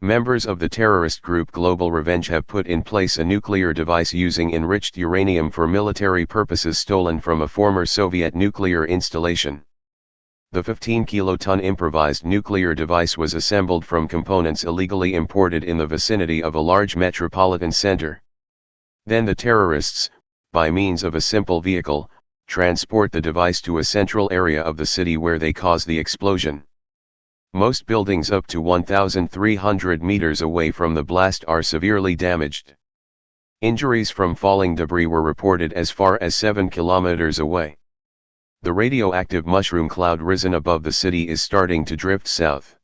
Members of the terrorist group Global Revenge have put in place a nuclear device using enriched uranium for military purposes stolen from a former Soviet nuclear installation. The 15-kiloton improvised nuclear device was assembled from components illegally imported in the vicinity of a large metropolitan center. Then the terrorists, by means of a simple vehicle, transport the device to a central area of the city where they cause the explosion. Most buildings up to 1,300 meters away from the blast are severely damaged. Injuries from falling debris were reported as far as 7 kilometers away. The radioactive mushroom cloud risen above the city is starting to drift south.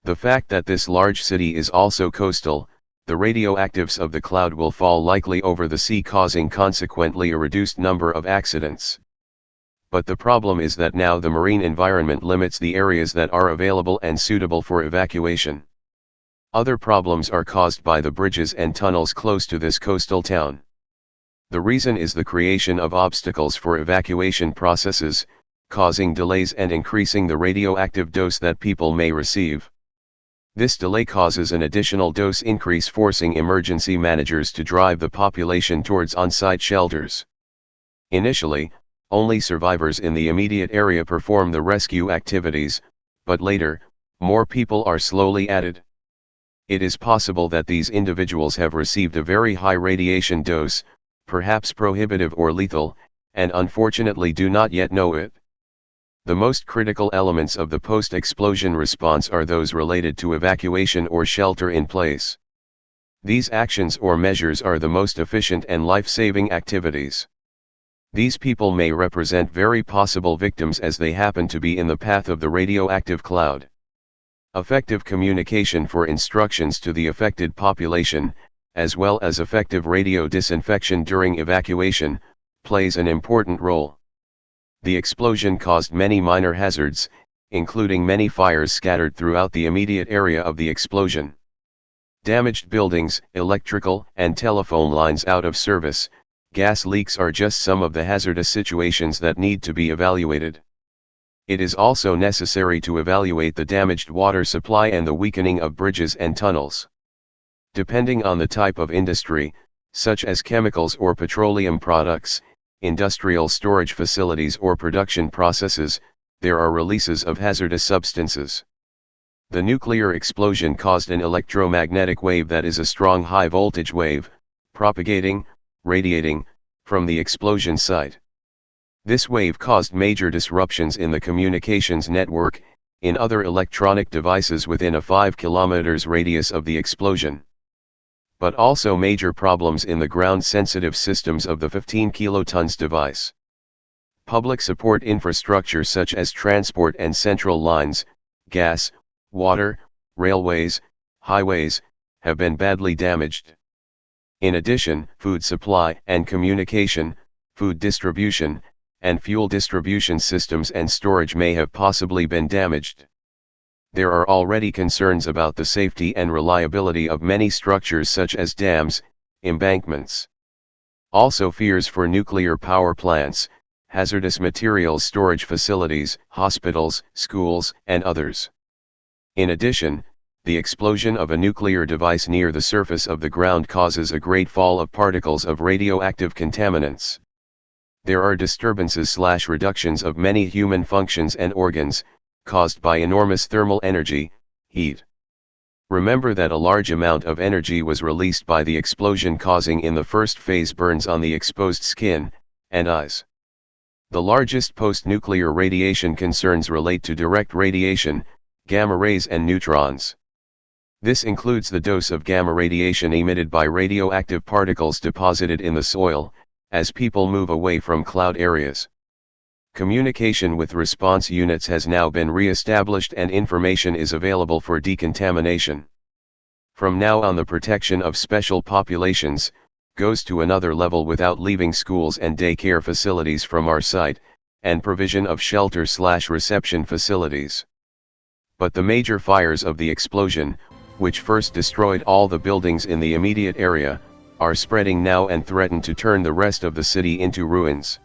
The fact that this large city is also coastal, the radioactives of the cloud will fall likely over the sea, causing consequently a reduced number of accidents. But the problem is that now the marine environment limits the areas that are available and suitable for evacuation. Other problems are caused by the bridges and tunnels close to this coastal town. The reason is the creation of obstacles for evacuation processes, causing delays and increasing the radioactive dose that people may receive. This delay causes an additional dose increase, forcing emergency managers to drive the population towards on-site shelters. Initially, only survivors in the immediate area perform the rescue activities, but later, more people are slowly added. It is possible that these individuals have received a very high radiation dose, perhaps prohibitive or lethal, and unfortunately do not yet know it. The most critical elements of the post-explosion response are those related to evacuation or shelter in place. These actions or measures are the most efficient and life-saving activities. These people may represent very possible victims as they happen to be in the path of the radioactive cloud. Effective communication for instructions to the affected population, as well as effective radio disinfection during evacuation, plays an important role. The explosion caused many minor hazards, including many fires scattered throughout the immediate area of the explosion. Damaged buildings, electrical and telephone lines out of service, gas leaks are just some of the hazardous situations that need to be evaluated. It is also necessary to evaluate the damaged water supply and the weakening of bridges and tunnels. Depending on the type of industry, such as chemicals or petroleum products, industrial storage facilities or production processes, there are releases of hazardous substances. The nuclear explosion caused an electromagnetic wave that is a strong high-voltage wave, propagating, radiating, from the explosion site. This wave caused major disruptions in the communications network, in other electronic devices within a 5 km radius of the explosion. But also major problems in the ground-sensitive systems of the 15 kilotons device. Public support infrastructure such as transport and central lines, gas, water, railways, highways, have been badly damaged. In addition, food supply and communication, food distribution, and fuel distribution systems and storage may have possibly been damaged. There are already concerns about the safety and reliability of many structures such as dams, embankments. Also fears for nuclear power plants, hazardous materials storage facilities, hospitals, schools, and others. In addition, the explosion of a nuclear device near the surface of the ground causes a great fall of particles of radioactive contaminants. There are disturbances/reductions of many human functions and organs, caused by enormous thermal energy, heat. Remember that a large amount of energy was released by the explosion, causing in the first phase burns on the exposed skin and eyes. The largest post-nuclear radiation concerns relate to direct radiation, gamma rays and neutrons. This includes the dose of gamma radiation emitted by radioactive particles deposited in the soil, as people move away from cloud areas. Communication with response units has now been re-established and information is available for decontamination. From now on, the protection of special populations goes to another level without leaving schools and daycare facilities from our site, and provision of shelter/reception facilities. But the major fires of the explosion, which first destroyed all the buildings in the immediate area, are spreading now and threaten to turn the rest of the city into ruins.